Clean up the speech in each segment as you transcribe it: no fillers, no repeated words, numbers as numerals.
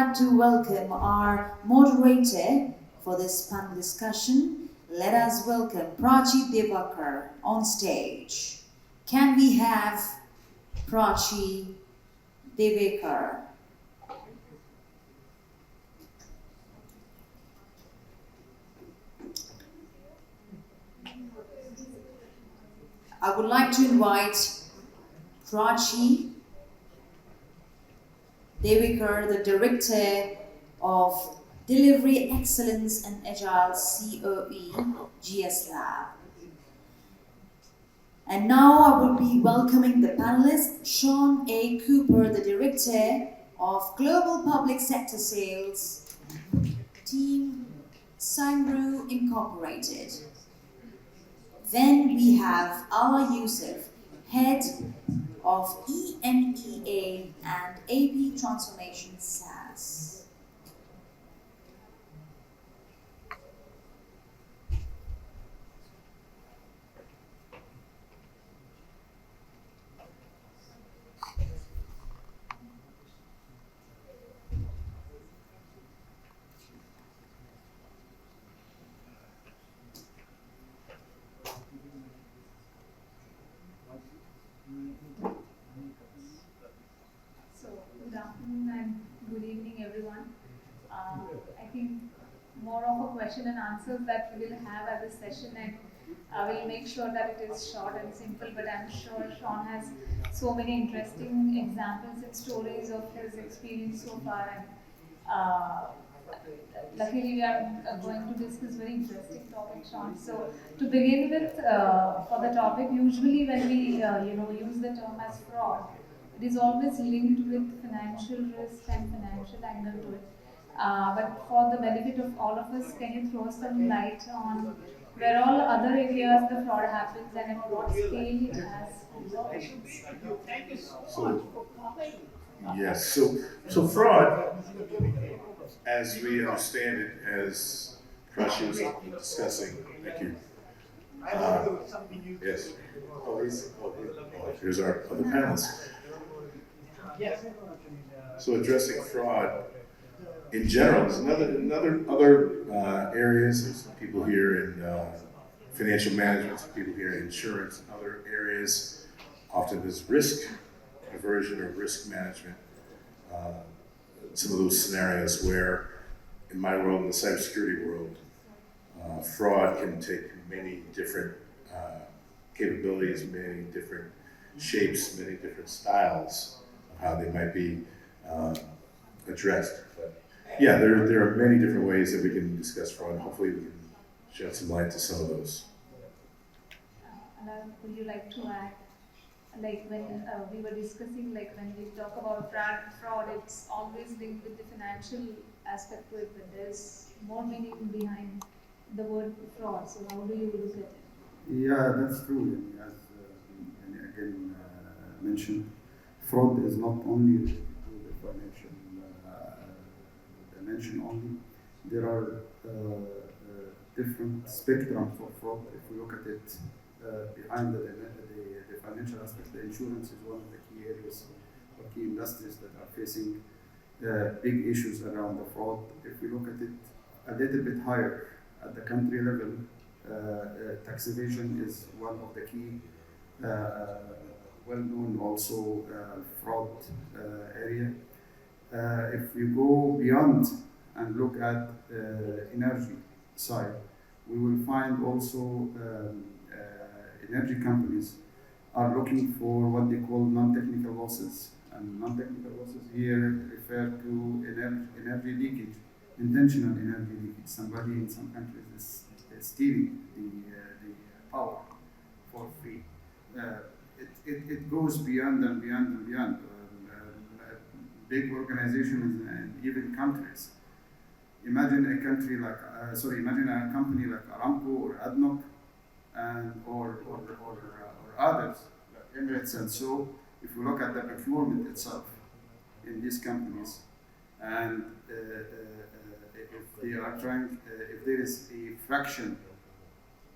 like to welcome our moderator for this panel discussion. Let us welcome Prachi Devakar on stage. Can we have Prachi Devakar? I would like to invite Prachi Devakar, the Director of Delivery Excellence and Agile COE, GS Lab. And now I will be welcoming the panelist, Sean A. Cooper, the Director of Global Public Sector Sales, Team Sangru Incorporated. Then we have Ala Youssef, Head of EMEA and AP Transformation SaaS. Good afternoon and good evening, everyone. I think more of a question and answers that we will have at this session, and I will make sure that it is short and simple. But I'm sure Sean has so many interesting examples and stories of his experience so far, and luckily we are going to discuss very interesting topic, Sean. So to begin with, for the topic, usually when we use the term as fraud, it is always linked with financial risk and financial angle to it. But for the benefit of all of us, can you throw some light on where all other areas the fraud happens and at what scale it has implications? So fraud, as we understand it, as Prachi was discussing, thank you. Yes. Here's our other panelists. So addressing fraud in general, there's other areas. There's people here in financial management, some people here in insurance, and other areas. Often there's risk aversion or risk management. Some of those scenarios where, in my world, in the cybersecurity world, fraud can take many different capabilities, many different shapes, many different styles of how they might be addressed. But yeah, there are many different ways that we can discuss fraud. Hopefully we can shed some light to some of those. Would you like to add, like when we were discussing, like when we talk about fraud, it's always linked with the financial aspect to it, but there's more meaning behind the word fraud. So how do you look at it? Yeah, that's true. As again mentioned, fraud is not only related to the financial dimension only. There are different spectrum for fraud. If we look at it behind the financial aspect, the insurance is one of the key areas or key industries that are facing big issues around the fraud. If we look at it a little bit higher at the country level, tax evasion is one of the key well-known also fraud area. If we go beyond and look at energy side, we will find also energy companies are looking for what they call non-technical losses. And non-technical losses here refer to energy leakage, intentional energy leakage. Somebody in some countries is stealing the power for free. It goes beyond and beyond and beyond. Big organizations and even countries. Imagine a country like, imagine a company like Aramco or ADNOC, and or others like Emirates and so. If we look at the procurement itself in these companies, and if they are trying, if there is a fraction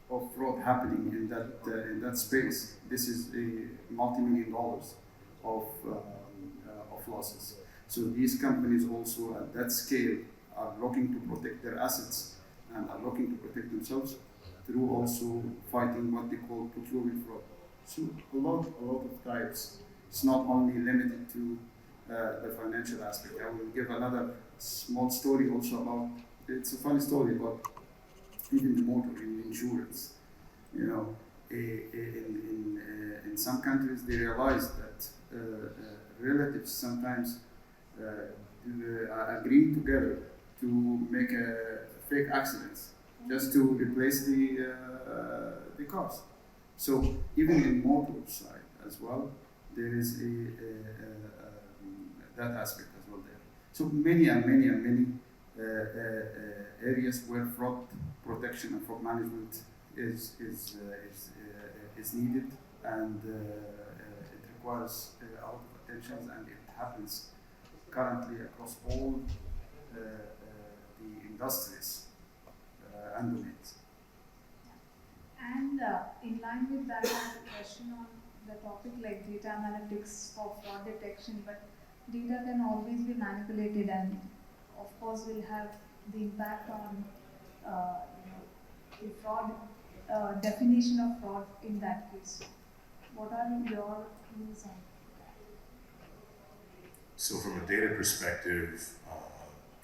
of fraud happening in that space, this is a multi-million dollars of losses. So these companies also at that scale are looking to protect their assets and are looking to protect themselves through also fighting what they call procurement fraud. So a lot of types. It's not only limited to the financial aspect. I will give another small story also about. It's a funny story about even the motor in insurance. You know, in some countries they realize that relatives sometimes agree together to make a fake accidents just to replace the cost. So even in motor side as well, there is that aspect as well there. So many areas where fraud protection and fraud management is needed, and it requires a lot of attention, and it happens currently across all the industries and domains. And in line with that, I have a question on the topic like data analytics for fraud detection, but data can always be manipulated and of course will have the impact on the fraud definition of fraud in that case. What are your views on that? So from a data perspective,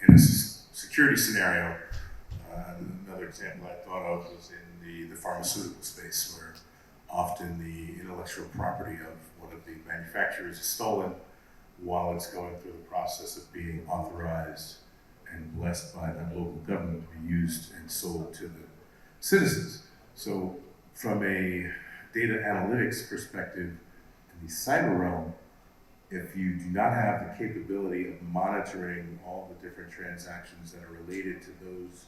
in a security scenario, another example I thought of was in the pharmaceutical space, where often the intellectual property of one of the manufacturers is stolen while it's going through the process of being authorized and blessed by the local government to be used and sold to the citizens. So from a data analytics perspective, in the cyber realm, if you do not have the capability of monitoring all the different transactions that are related to those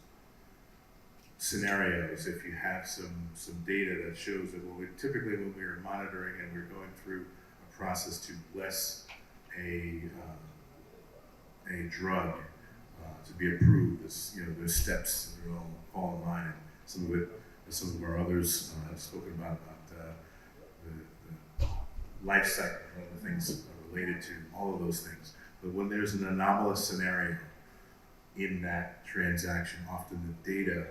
scenarios, if you have some data that shows that typically when we're monitoring and we're going through a process to bless a drug to be approved, there's steps that are all fall in line, and some of our others have spoken about the life cycle and other things related to all of those things. But when there's an anomalous scenario in that transaction, often the data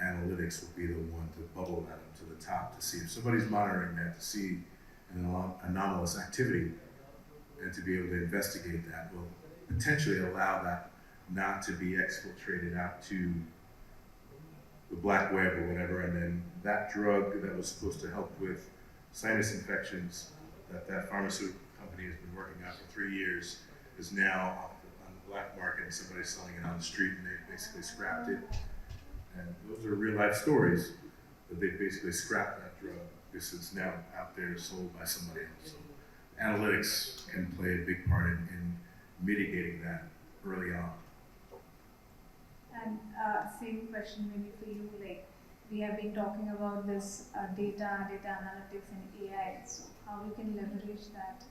analytics will be the one to bubble that up to the top to see if somebody's monitoring that, to see an anomalous activity, and to be able to investigate that will potentially allow that not to be exfiltrated out to the black web or whatever, and then that drug that was supposed to help with sinus infections that pharmaceutical company has been working on for 3 years is now on the black market, and somebody's selling it on the street, and they basically scrapped it. And those are real life stories, but they basically scrapped that drug because it's now out there sold by somebody else. So analytics can play a big part in mitigating that early on. And same question maybe for you, like we have been talking about this data analytics and AI, so how we can leverage that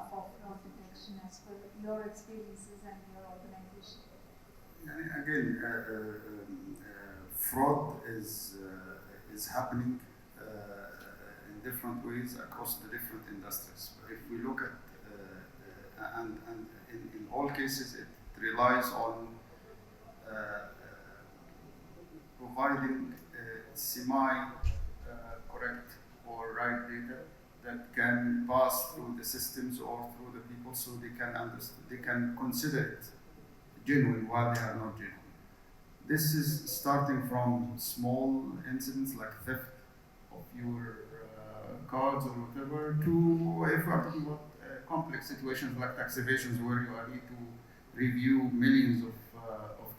for fraud detection as per your experiences and your organization? Again, fraud is happening in different ways across the different industries. If we look at and in all cases, it relies on providing semi-correct or right data that can pass through the systems or through the people, so they can understand, they can consider it genuine while they are not genuine. This is starting from small incidents like theft of your cards or whatever, to if we are talking about complex situations like tax evasions, where you need to review millions of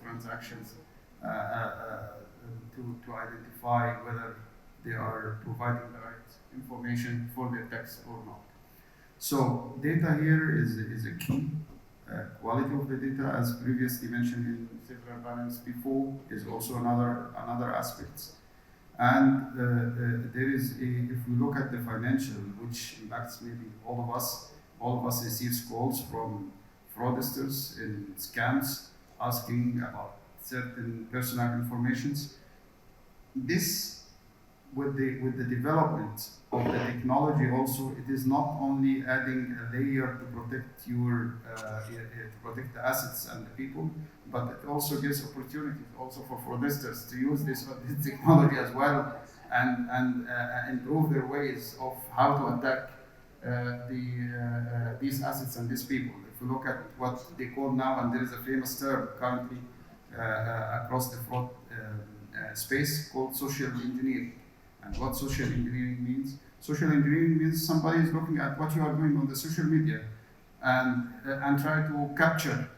transactions to identify whether they are providing the right information for their tax or not. So data here is a key. Quality of the data, as previously mentioned in several panels before, is also another aspect. And there is if we look at the financial, which impacts maybe all of us receives calls from fraudsters in scams asking about certain personal informations. This with the development of the technology also, it is not only adding a layer to protect to protect the assets and the people, but it also gives opportunities also for fraudsters to use this technology as well, and improve their ways of how to attack these assets and these people. If you look at what they call now, and there is a famous term currently across the fraud space called social engineering. And what social engineering means? Social engineering means somebody is looking at what you are doing on the social media and try to capture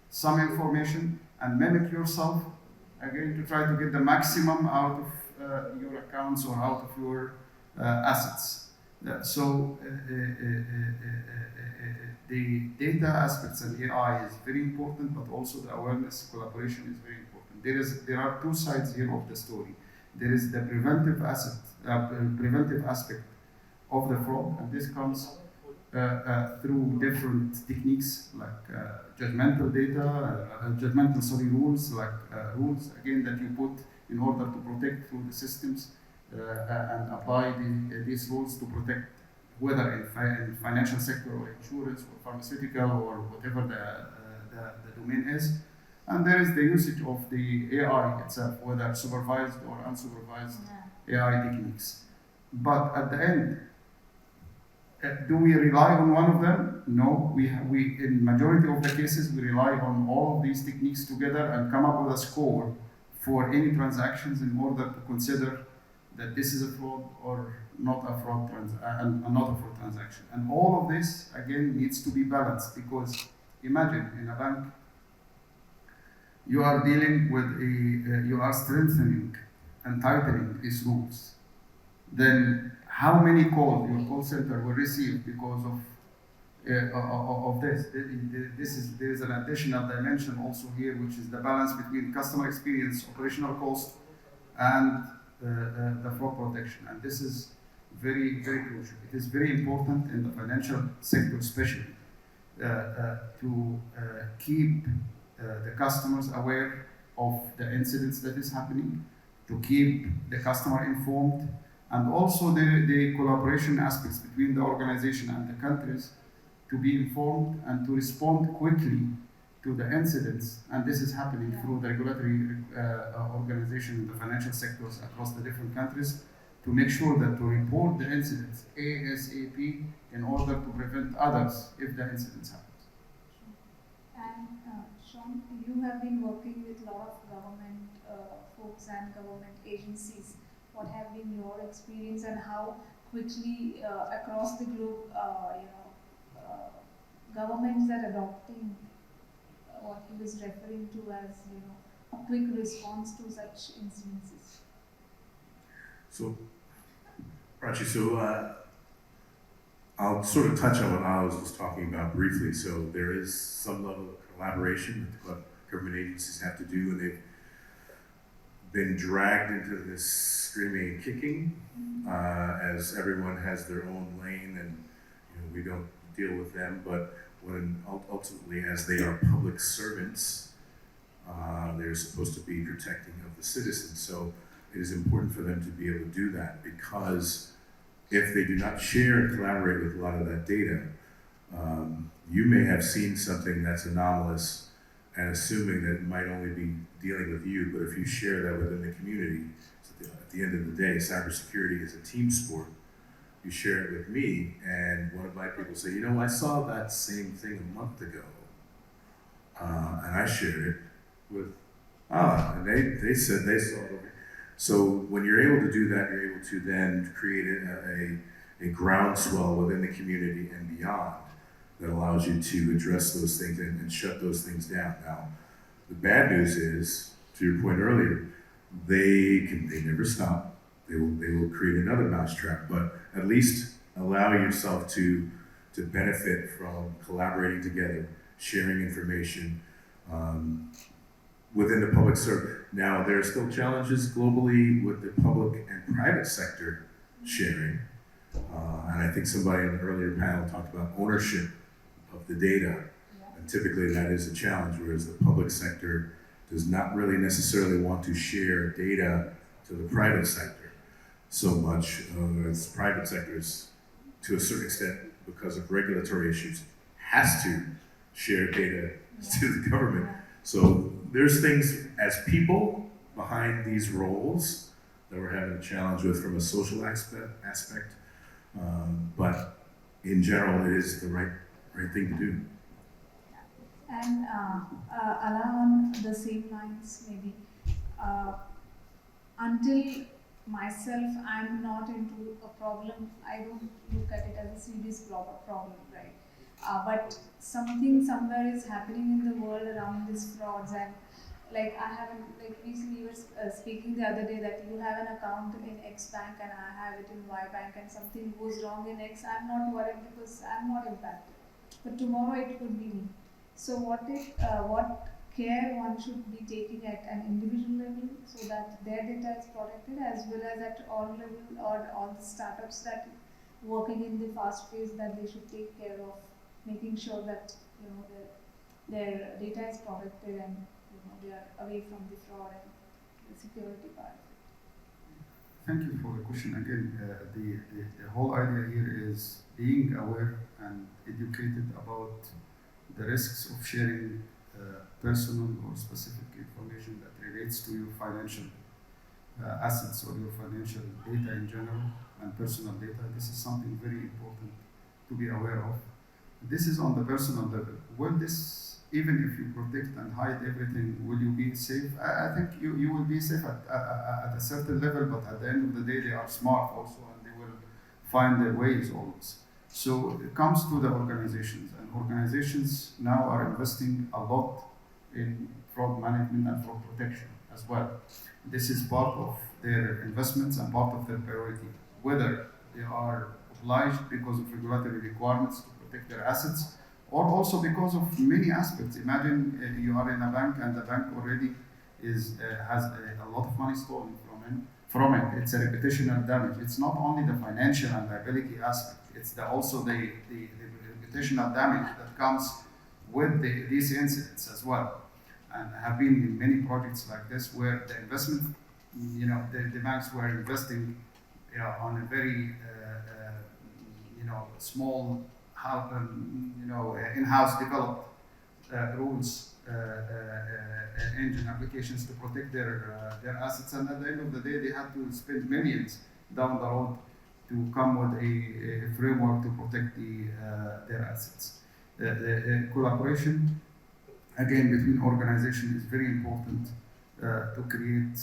some information and mimic yourself, again, to try to get the maximum out of your accounts or out of your assets. The data aspects and AI is very important, but also the awareness, collaboration is very important. There are two sides here of the story. There is the preventive aspect of the fraud, and this comes through different techniques like judgmental rules, like rules again that you put in order to protect through the systems and apply these rules to protect, whether in financial sector or insurance or pharmaceutical or whatever the domain is. And there is the usage of the AI itself, whether supervised or unsupervised AI techniques. But at the end, do we rely on one of them? No, we in majority of the cases, we rely on all of these techniques together and come up with a score for any transactions in order to consider that this is a fraud or not a fraud transaction. And all of this, again, needs to be balanced, because imagine in a bank, you are dealing with you are strengthening and tightening these rules. Then how many calls your call center will receive because of this? There is an additional dimension also here, which is the balance between customer experience, operational cost, and the fraud protection. And this is very, very crucial. It is very important in the financial sector, especially, to keep the customers aware of the incidents that is happening, to keep the customer informed, and also the collaboration aspects between the organization and the countries to be informed and to respond quickly to the incidents. And this is happening through the regulatory organization in the financial sectors across the different countries, to make sure that to report the incidents ASAP in order to prevent others if the incidents happen. And Sean, you have been working with a lot of government folks and government agencies. What have been your experience, and how quickly across the globe, governments are adopting what he was referring to as, a quick response to such incidences? So, Prachi, I'll sort of touch on what I was talking about briefly. So there is some level of collaboration that government agencies have to do, and they've been dragged into this screaming and kicking as everyone has their own lane, and we don't deal with them. But when ultimately, as they are public servants, they're supposed to be protecting of the citizens. So it is important for them to be able to do that, because if they do not share and collaborate with a lot of that data, you may have seen something that's anomalous and assuming that it might only be dealing with you, but if you share that within the community, so at the end of the day, cybersecurity is a team sport. You share it with me, and one of my people say, I saw that same thing a month ago, and I shared it with, and they said they saw it. So when you're able to do that, you're able to then create a groundswell within the community and beyond that allows you to address those things and shut those things down. Now, the bad news is, to your point earlier, they never stop. They will create another mousetrap, but at least allow yourself to benefit from collaborating together, sharing information within the public sector. Now, there are still challenges globally with the public and private sector sharing, and I think somebody in the earlier panel talked about ownership of the data, and typically that is a challenge, whereas the public sector does not really necessarily want to share data to the private sector. so much as private sectors, to a certain extent, because of regulatory issues, has to share data to the government. So there's things as people behind these roles that we're having a challenge with from a social aspect. But in general, it is the right thing to do. And along the same lines, maybe until myself, I'm not into a problem. I don't look at it as a serious problem, right? But something somewhere is happening in the world around these frauds, and like I haven't, like recently you were speaking the other day that you have an account in X bank and I have it in Y bank, and something goes wrong in X, I'm not worried because I'm not impacted. But tomorrow it could be me. So what care one should be taking at an individual level so that their data is protected, as well as at all level or all the startups that working in the fast phase, that they should take care of making sure that their data is protected and they are away from the fraud and the security part. Thank you for the question. Again, the whole idea here is being aware and educated about the risks of sharing personal or specific information that relates to your financial assets or your financial data in general and personal data. This is something very important to be aware of. This is on the personal level. Will this, even if you protect and hide everything, will you be safe? I think you will be safe at a certain level, but at the end of the day, they are smart also and they will find their ways always. So it comes to the organizations, and organizations now are investing a lot in fraud management and fraud protection as well. This is part of their investments and part of their priority, whether they are obliged because of regulatory requirements to protect their assets, or also because of many aspects. Imagine you are in a bank and the bank already has a lot of money stolen from it. It's a reputational damage. It's not only the financial and liability aspect, it's also the reputational damage that comes with these incidents as well. And I have been in many projects like this where the investment, the banks were investing on a very small, in-house developed rules engine applications to protect their assets, and at the end of the day, they had to spend millions down the road to come with a framework to protect their assets. The collaboration, again, between organizations is very important to create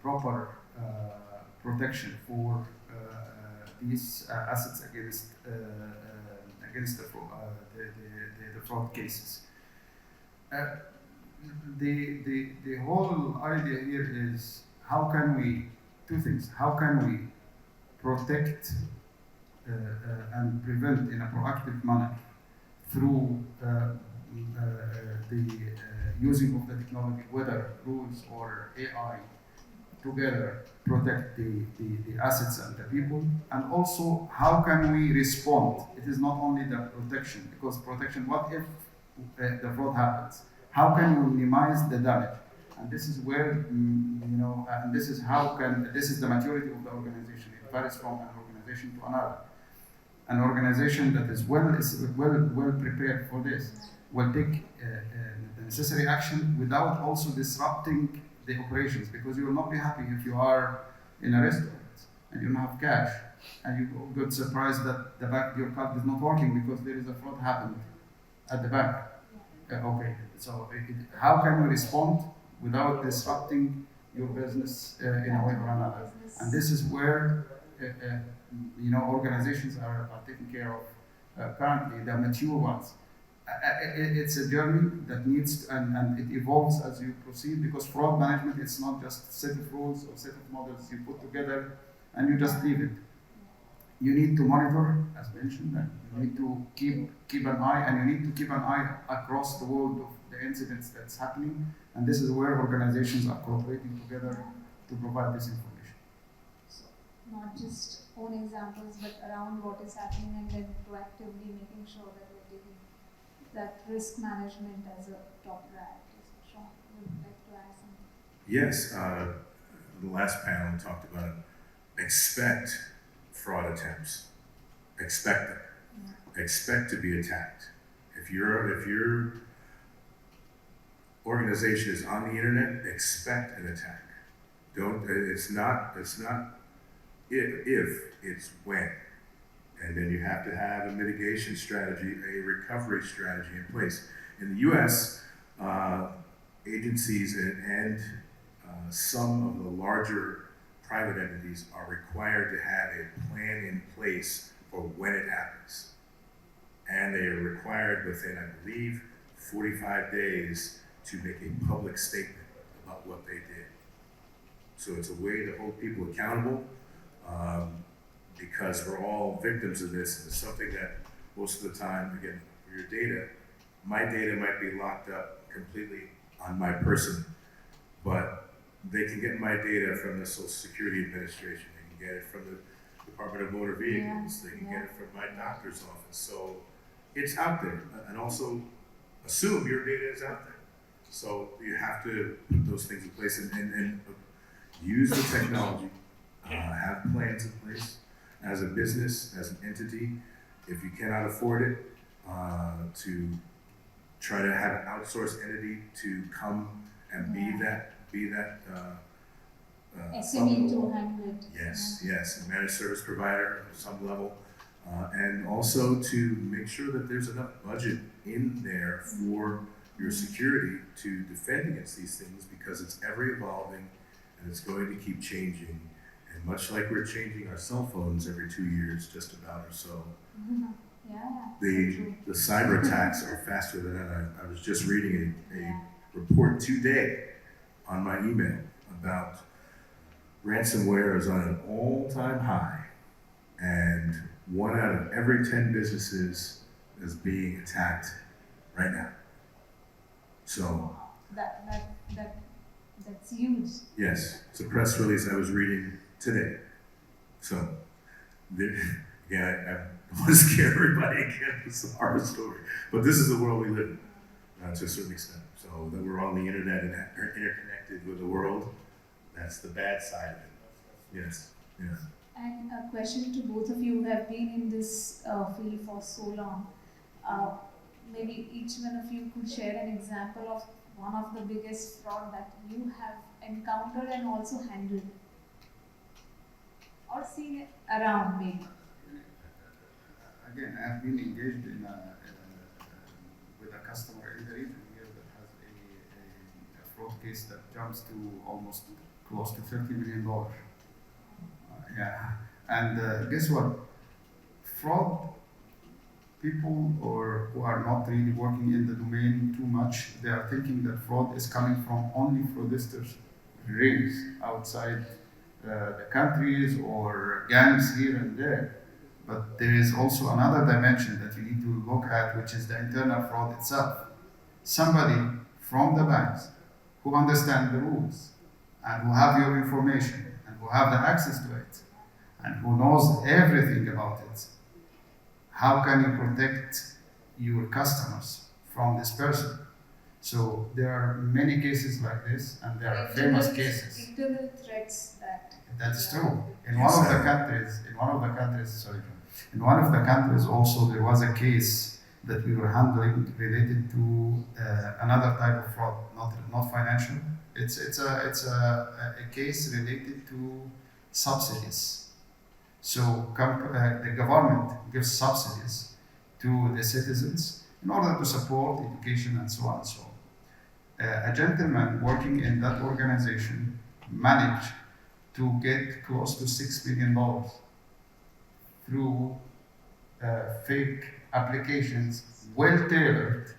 proper protection for these assets against the fraud cases. The whole idea here is how can we, two things, how can we protect and prevent in a proactive manner through the using of the technology, whether rules or AI, together protect the assets and the people, and also how can we respond. It is not only the protection, because protection, what if the fraud happens? How can you minimize the damage? And this is where, and this is this is the maturity of the organization. It varies from an organization to another. An organization that is well prepared for this will take the necessary action without also disrupting the operations, because you will not be happy if you are in a restaurant and you don't have cash and you get surprised that your card is not working because there is a fraud happened at the bank. Okay, so how can we respond without disrupting your business in a way or another? And this is where organizations are taking care of currently, the mature ones. It's a journey that needs and it evolves as you proceed, because fraud management, it's not just a set of rules or set of models you put together and you just leave it. You need to monitor, as mentioned, and you need to keep an eye, and you need to keep an eye across the world of the incidents that's happening, and this is where organizations are cooperating together to provide this information. So not just own examples, but around what is happening, and then proactively making sure that we're taking that risk management as a top priority. So Sean, would you like to add something? Yes, the last panel talked about expect fraud attempts. Expect them. Yeah. Expect to be attacked. If your organization is on the internet, expect an attack. Don't. It's not if, it's when. And then you have to have a mitigation strategy, a recovery strategy in place. In the U.S., agencies and some of the larger private entities are required to have a plan in place for when it happens. And they are required within, I believe, 45 days to make a public statement about what they did. So it's a way to hold people accountable, because we're all victims of this, and it's something that most of the time, again, your data, my data might be locked up completely on my person, but they can get my data from the Social Security Administration, they can get it from the Department of Motor Vehicles, they can get it from my doctor's office, so it's out there, and also assume your data is out there. So you have to put those things in place and use the technology, have plans in place. As a business, as an entity, if you cannot afford it, to try to have an outsourced entity to come and be that SME to handle it. Yes, a managed service provider of some level, and also to make sure that there's enough budget in there for your security to defend against these things, because it's ever evolving and it's going to keep changing. And much like we're changing our cell phones every 2 years, just about or so, the cyber attacks are faster than that. I was just reading a report today on my email about ransomware is on an all-time high, and 1 out of every 10 businesses is being attacked right now. So That's huge. yes, it's a press release I was reading today. So again, I don't want to scare everybody again. It's a horror story, but this is the world we live in to a certain extent. So that we're on the internet and are interconnected with the world. That's the bad side of it. Yes. Yeah. And a question to both of you who have been in this field for so long. Maybe each one of you could share an example of one of the biggest fraud that you have encountered and also handled, or seen it around maybe. Again, I have been engaged with a customer in the region here that has a fraud case that jumps to almost close to $30 million. And guess what? Fraud people or who are not really working in the domain too much, they are thinking that fraud is coming from only fraudsters rings outside the countries or gangs here and there. But there is also another dimension that you need to look at, which is the internal fraud itself. Somebody from the banks who understand the rules and who have your information and who have the access to it and who knows everything about it. How can you protect your customers from this person? So there are many cases like this, and there are famous cases. Internal threats that is true. In one of the countries also there was a case that we were handling related to another type of fraud, not financial. It's a case related to subsidies. So the government gives subsidies to the citizens in order to support education and so on and so on. A gentleman working in that organization managed to get close to $6 million through fake applications, well tailored,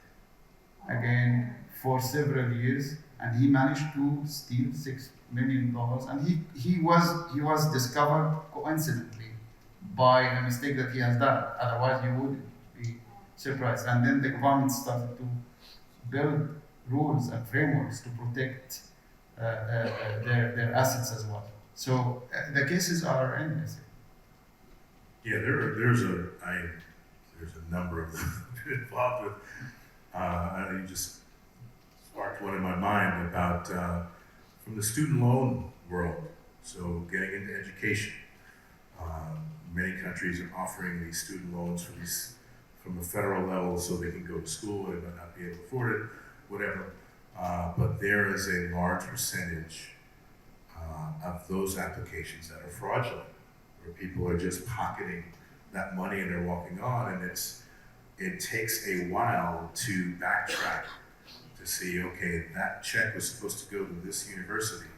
again, for several years, and he managed to steal $6 million, and he was discovered coincidentally by a mistake that he has done. Otherwise, you would be surprised. And then the government started to build rules and frameworks to protect their assets as well. So the cases are endless. Yeah, there's a number of them involved with. You just sparked one in my mind about from the student loan world. So getting into education. Many countries are offering these student loans from the federal level so they can go to school, they might not be able to afford it, whatever. But there is a large percentage of those applications that are fraudulent, where people are just pocketing that money and they're walking on, and it takes a while to backtrack to see, okay, that check was supposed to go to this university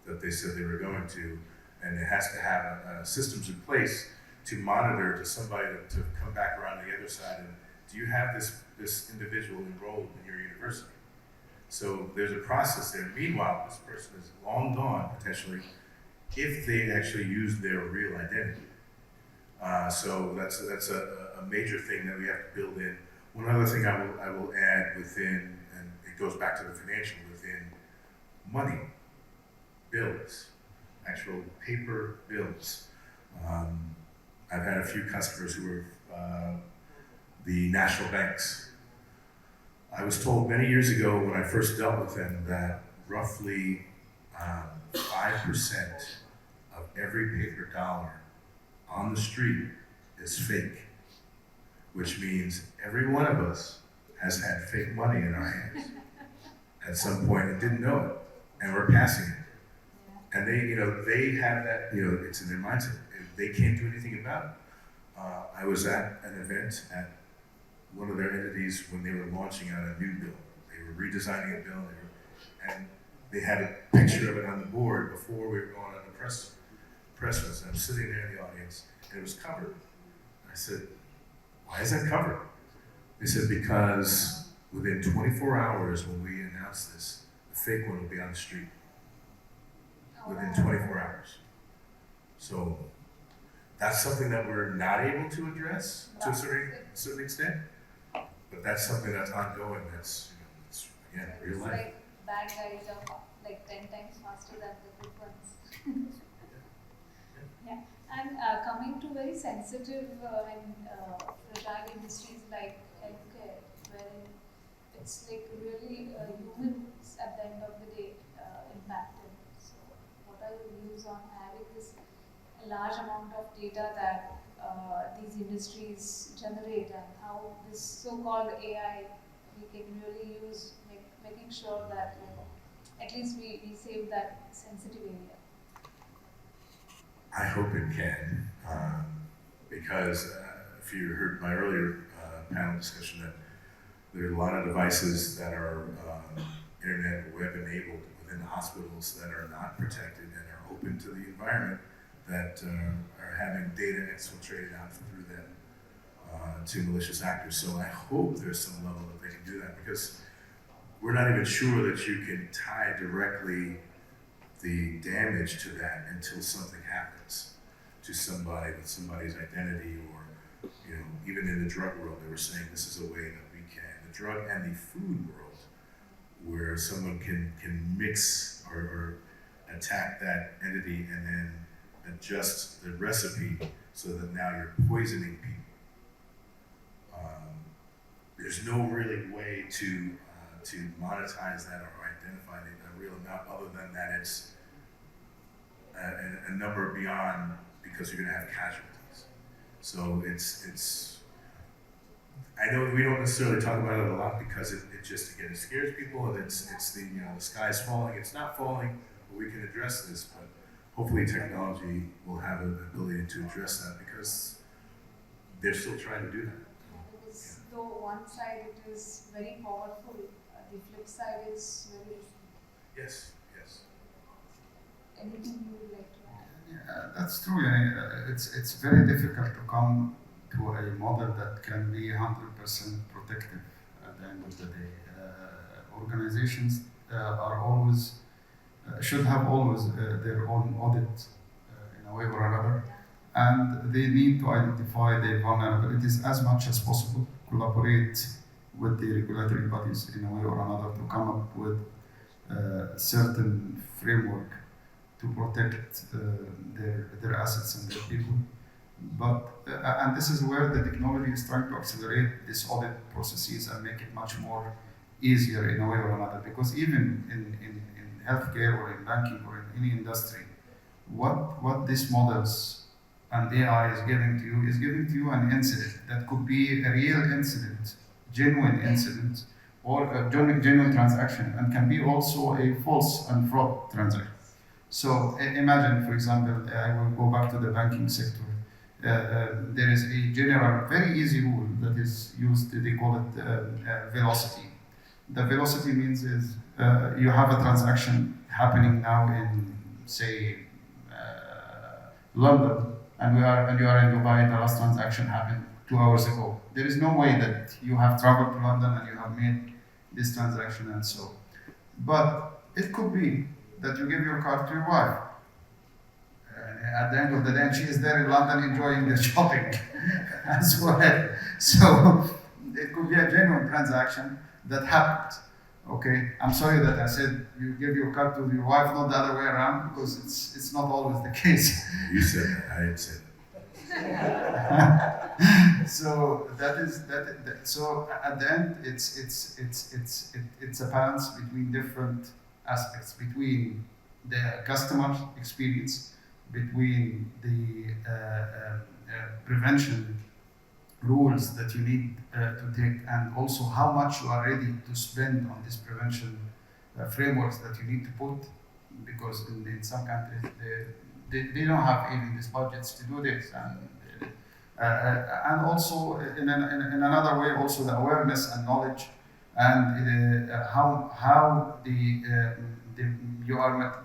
that they said they were going to, and it has to have systems in place to monitor to somebody to come back around the other side and, do you have this individual enrolled in your university? So there's a process there. Meanwhile, this person is long gone, potentially, if they actually use their real identity. So that's a major thing that we have to build in. One other thing I will add within, and it goes back to the financial, within money, bills, actual paper bills. I've had a few customers who were the national banks. I was told many years ago when I first dealt with them that roughly 5% of every paper dollar on the street is fake, which means every one of us has had fake money in our hands at some point and didn't know it, and we're passing it. And they have that, it's in their mindset. They can't do anything about it. I was at an event at one of their entities when they were launching out a new bill. They were redesigning a bill, and they had a picture of it on the board before we were going on the press release. And I'm sitting there in the audience, and it was covered. I said, why is that covered? They said, because within 24 hours when we announce this, the fake one will be on the street. Within 24 hours. So that's something that we're not able to address to a certain extent, but that's something that's ongoing. That's again real life. Like bad guys are like 10 times faster than the good ones. Yeah, and coming to very sensitive and fragile industries like healthcare, wherein it's like really humans at the end of the day impacted. So, what are your views on having this large amount of data that these industries generate, and how this so-called AI we can really use, making sure that at least we save that sensitive area? I hope it can, because if you heard my earlier panel discussion, that there are a lot of devices that are internet or web enabled within the hospitals that are not protected and are open to the environment, that are having data exfiltrated out through them to malicious actors. So I hope there's some level that they can do that, because we're not even sure that you can tie directly the damage to that until something happens to somebody with somebody's identity, or even in the drug world, they were saying this is a way that we can, the drug and the food world, where someone can mix or attack that entity and then adjust the recipe so that now you're poisoning people. There's no really way to monetize that or identify a real amount other than that it's a number beyond, because you're going to have casualties. So it's. I know we don't necessarily talk about it a lot because it just, again, it scares people, and it's the sky's falling. It's not falling, but we can address this. But hopefully technology will have an ability to address that, because they're still trying to do that. Because though one side it is very powerful, the flip side is very. Yes. Anything you would like to add? Yeah, that's true. It's very difficult to come to a model that can be 100% protective at the end of the day. Organizations are always should have always their own audit in a way or another, and they need to identify their vulnerabilities as much as possible, collaborate with the regulatory bodies in a way or another to come up with a certain framework to protect their assets and their people. But and this is where the technology is trying to accelerate this audit processes and make it much more easier in a way or another. Because even in healthcare or in banking or in any industry, what these models and AI is giving to you an incident that could be a real incident, genuine incident, or a genuine transaction, and can be also a false and fraud transaction. So imagine, for example, I will go back to the banking sector. There is a general, very easy rule that is used. They call it velocity. The velocity means is you have a transaction happening now in, say, London, and you are in Dubai. The last transaction happened 2 hours ago. There is no way that you have traveled to London and you have made this transaction and so. But it could be that you give your card to your wife. At the end of the day, she is there in London enjoying the shopping as well. So it could be a genuine transaction that happened. Okay, I'm sorry that I said you give your card to your wife, not the other way around, because it's not always the case. You said that. I didn't say So so at the end, it's a balance between different aspects, between the customer experience, between the prevention rules that you need to take, and also how much you are ready to spend on this prevention frameworks that you need to put, because in some countries they don't have even these budgets to do this, and also in another way, also the awareness and knowledge, and how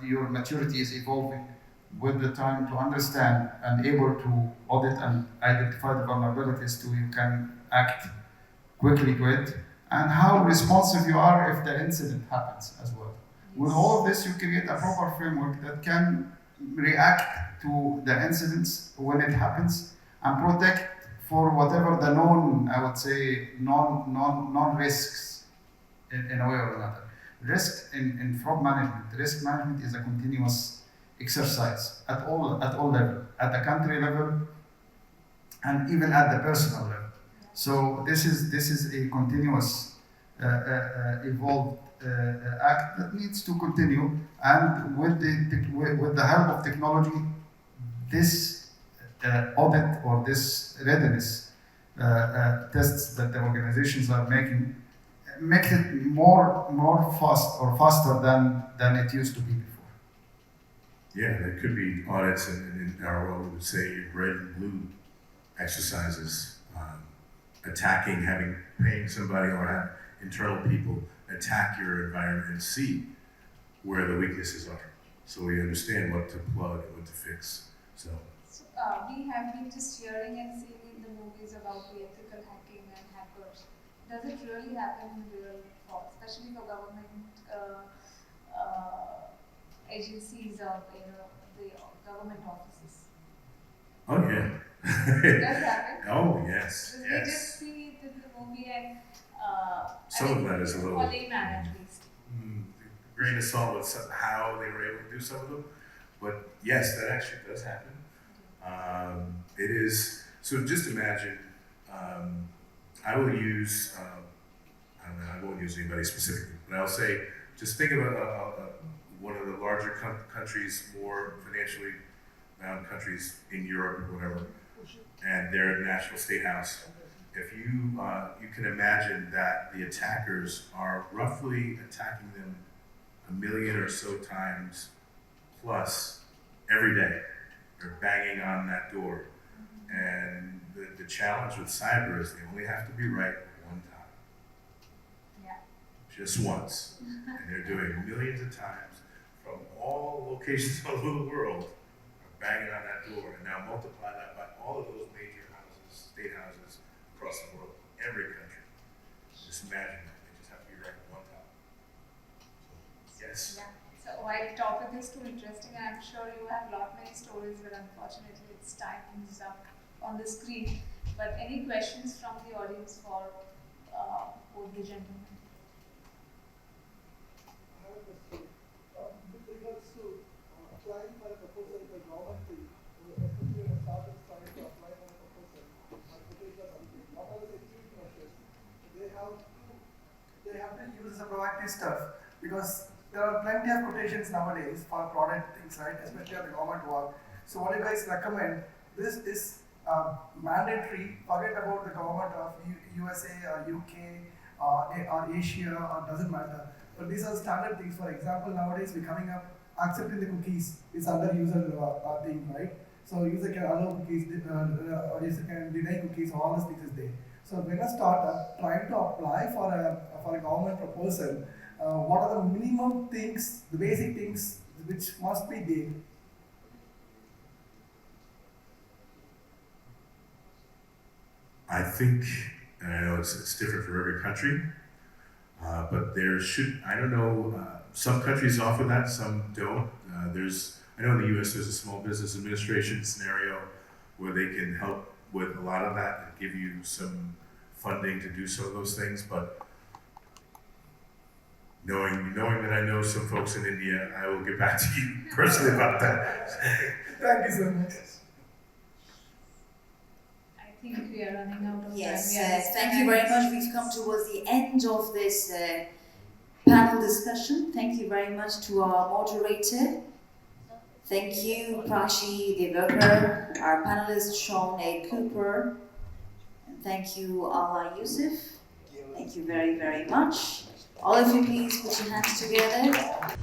your maturity is evolving with the time to understand and able to audit and identify the vulnerabilities, so you can act quickly to it, and how responsive you are if the incident happens as well. With all of this, you create a proper framework that can react to the incidents when it happens and protect for whatever the known, I would say, non-risks in a way or another. Risk in fraud management, risk management is a continuous exercise at all levels, at the country level and even at the personal level. So this is a continuous evolved act that needs to continue, and with the help of technology, this audit or this readiness tests that the organizations are making make it more faster than it used to be before. Yeah, there could be audits, and in our world we would say red and blue exercises, attacking, paying somebody or have internal people attack your environment and see where the weaknesses are, so we understand what to plug and what to fix. So we have been just hearing and seeing in the movies about the ethical hacking and hackers. Does it really happen in real life, especially for government agencies or the government offices? oh yeah. Does it happen? Oh yes. We just see it in the movie, and Some of that is a little for layman at least. grain of salt with how they were able to do some of them, but yes, that actually does happen. It is, so just imagine, I will use, I won't use anybody specifically, but I'll say, just think about one of the larger countries, more financially bound countries in Europe or whatever, and their national state house. If you can imagine that the attackers are roughly attacking them 1 million or so times plus every day. They're banging on that door. And the challenge with cyber is they only have to be right one time. Yeah. Just once. And they're doing millions of times from all locations all over the world, are banging on that door. And now multiply that by all of those major houses, state houses across the world, every country. Just imagine that. They just have to be right one time. So, yes. Yeah. So while the topic is too interesting, and I'm sure you have many stories, but unfortunately it's time is up on the screen. But any questions from the audience for both the gentlemen? I have a question. With regards to applying for a proposal by government, especially when a startup is trying to apply for a proposal or particular something, what are the achieved measures? They have to use the proactive stuff, because there are plenty of quotations nowadays for product things, right? Especially on the government work. So what do you guys recommend? This is mandatory. Forget about the government of USA or UK or Asia or doesn't matter. But these are standard things. For example, nowadays we're coming up accepting the cookies is under user thing, right? So user can allow cookies, or user can deny cookies. All these things is there. So when a startup trying to apply for a government proposal, what are the minimum things, the basic things which must be there? I think, and I know it's different for every country, but there should, I don't know, some countries offer that, some don't. I know in the US there's a small business administration scenario where they can help with a lot of that and give you some funding to do some of those things, but knowing that I know some folks in India, I will get back to you personally about that. Thank you so much. I think we are running out of Yes, time. thank you very much. We've come towards the end of this panel discussion. Thank you very much to our moderator. Thank you, Prachi Devakar, our panelist, Sean A. Cooper. And thank you, Ala Yusuf. Thank you very, very much. All of you, please put your hands together.